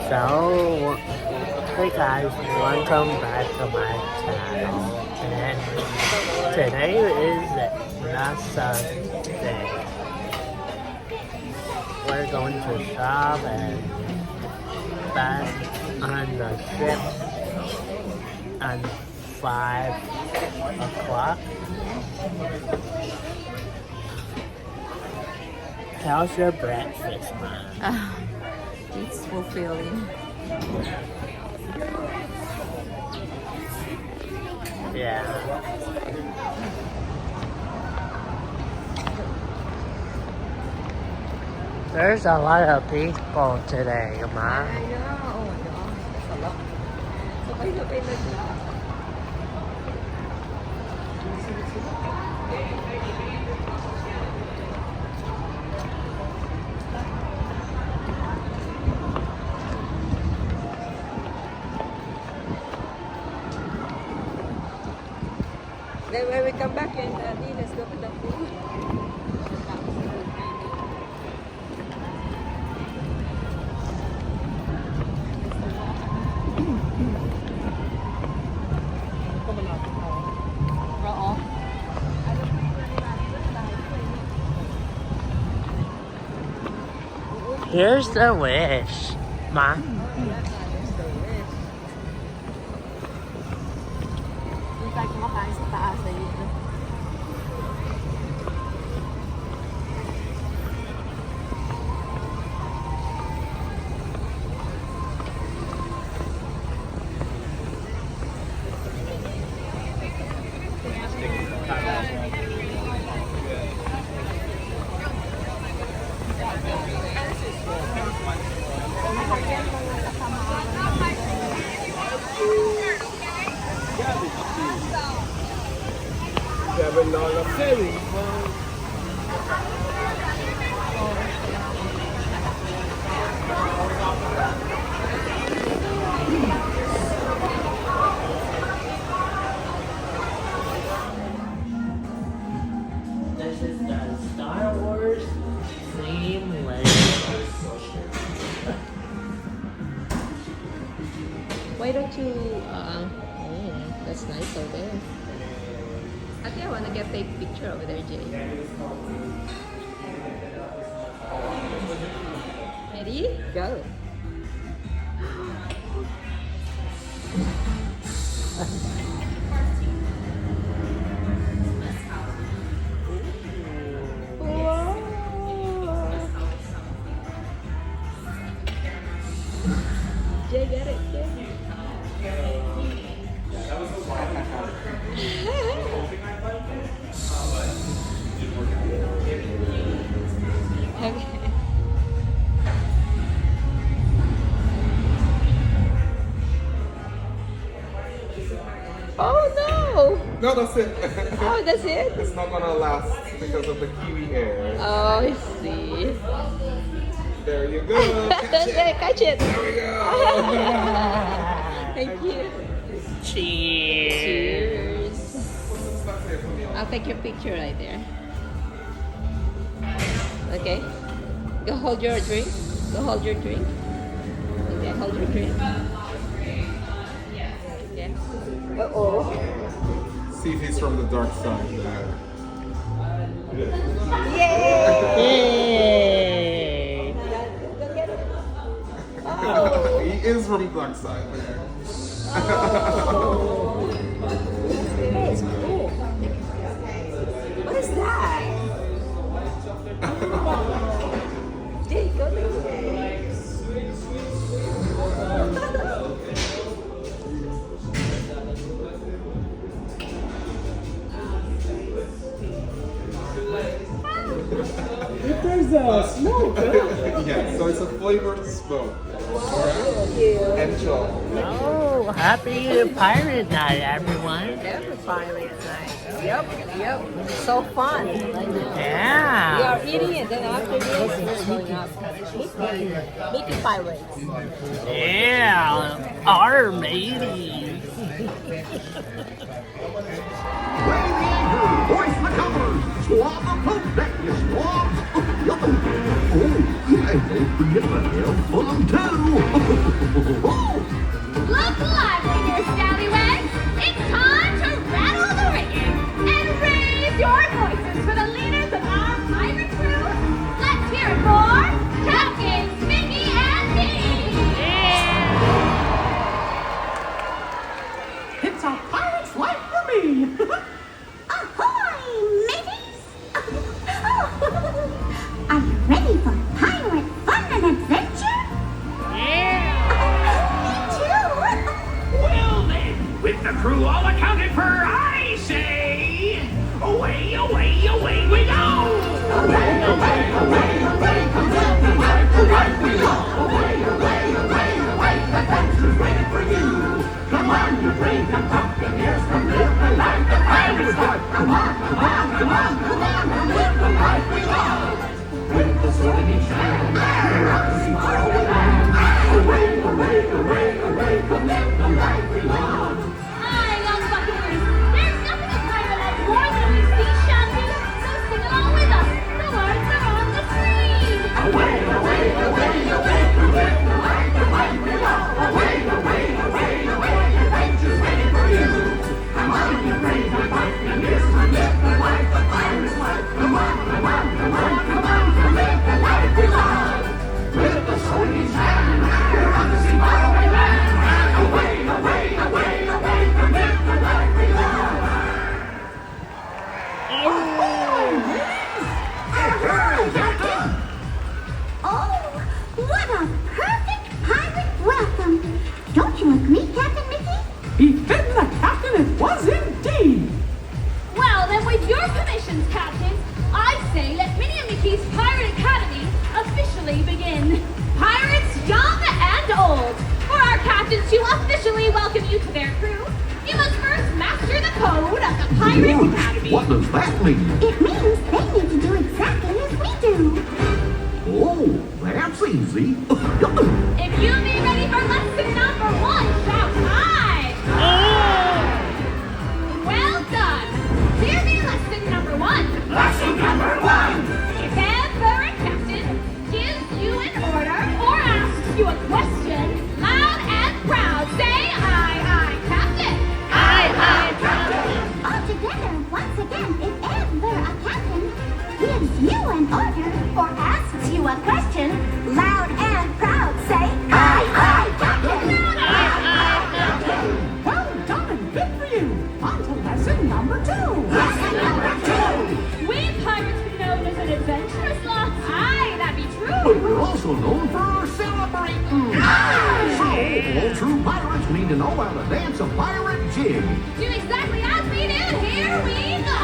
So, hey guys, welcome back to my channel. And today is NASA Day. We're going to shop and back on the ship at 5 o'clock. How's your breakfast, Mom? It's fulfilling. Yeah. There's a lot of people today, Mom. I know. Oh my God. That's a lot. Sabay-sabay na siya. Then when we come back and let's go to the pool. Here's the wish, Ma. Yung tayo kumakain sa taas na yun. $7 ferry. This is the Star Wars theme layer. Why don't you, that's nice over there. I think I want to take a picture over there, Jay. Ready? Go. Jay, get it, Jay. Okay. Oh no! No, that's it. Oh, that's it? It's not gonna last because of the kiwi air. Oh, I see. There you go. Catch it. Catch it. There we go. Thank you. Cheers. Cheers. I'll take your picture right there. Okay. Go hold your drink. Go hold your drink. Okay, hold your drink. Okay. Uh-oh. See if he's from the dark side. Yay! Yay! Go get it. Oh. He is from the dark side. Oh. That's cool. What is that? Jay, go take it. There's a smoke. Yeah, so it's a flavored smoke. Enjoy. Oh, happy Pirate Night, everyone. Every pirate night. Yep. So fun. We Yeah. are eating it, then after this, we're going up. Mickey Pirates. Yeah. Our mateys. Voice the covers! Swab the poop that you swab! Oh, and don't forget the nail full of two! crew all accounted for, I say, away, away, away we go! Away, away, away, away, comes up the life, we go! Away, away, away, away, adventure's waiting for you! Come on, you brave and pumpkin ears, come live the life the pirates live! Come on, come on, come on, come on, come live the life we love! With the sword in each hand, we're up to see faraway land! Away, away, away, away, come live the life we love! Hi, young buccaneers. There's nothing a pirate like more than we see shanty. So sing along with us. The words are on the screen. Away, away, away, away, come live the life we love! Away, away, away, away, adventure's waiting for you! Come on, you brave and buccaneers, come live the life the pirates life! Come on, come on, come on, come on, come live the life we love! With the sword in each hand, we're on to see faraway land! Away, away, away, away, come live the life we love! Oh, what a perfect pirate welcome! Don't you agree, Captain Mickey? Befitting the captain it was indeed! Well, then with your permissions, Captain, I say let Minnie and Mickey's Pirate Academy officially begin. Pirates young and old. For our captains to officially welcome you to their crew, you must first master the code of the Pirate Academy. What does that mean? It means they need to do exactly as we do. Oh, that's easy. If you be ready for lesson number 1, shout high! Well done! Here be lesson number 1. Lesson number 1! If ever a captain gives you an order or asks you a question, loud and proud, say aye, Captain! Aye, Captain! All together, once again, if ever a captain gives you an order or asks you a question, loud and proud, say, aye, Captain! Well done and good for you! On to lesson number 2! Lesson number 2! We pirates be known as an adventurous lot. Aye, that be But true. we're also known for celebrating. So, all true pirates need to know how to dance a pirate jig. Do exactly as we do. Here we go.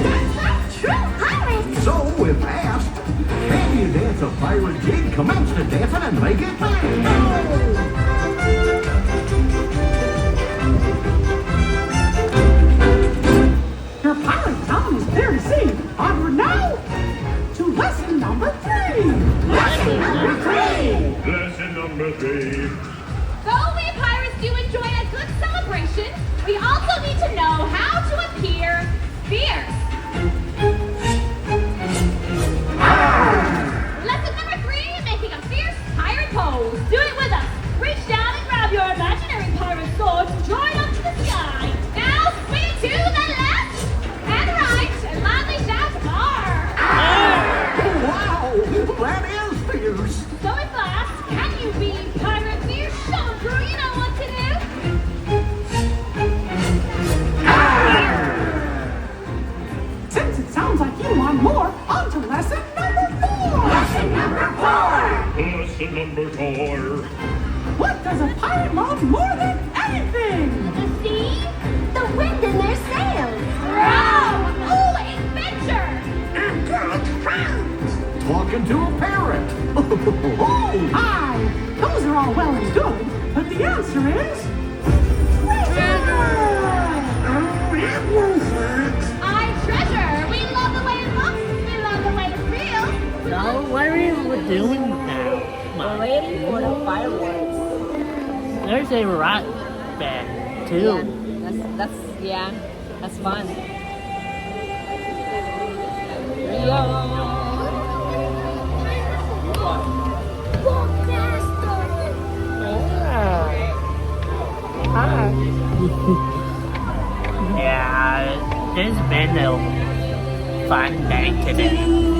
That's like true pirates! So, if asked, can you dance a pirate jig? Commence the dancing and make it big. Your pirate time is clear to see. Onward now to lesson number 3! Lesson number 3! Lesson number 3. Though we pirates do enjoy a good celebration, we also need to know how to appear fierce. Lesson number 3, making a fierce pirate pose. Do it with us. Reach down and grab your imaginary pirate sword and draw it up to the sky. Now swing it to the left and right and loudly shout "Arr!" Wow, that is fierce. So at last, can you be pirate fierce? Show 'em, crew, you know what to do. Since it sounds like you want more, on to lesson number 4! Lesson number 4! Lesson number 4. What does a pirate love more than anything? The sea? The wind in their sails! Row! Ooh, adventure! And good friends! Talking to a parrot. Aye, those are all well and good, but the answer is... I treasure! We love the way it looks! We love the way it feels! So what are you doing now? We're waiting for the fireworks. There's a rock band too. That's fun. Here we go. Yeah, it's been a fun day today.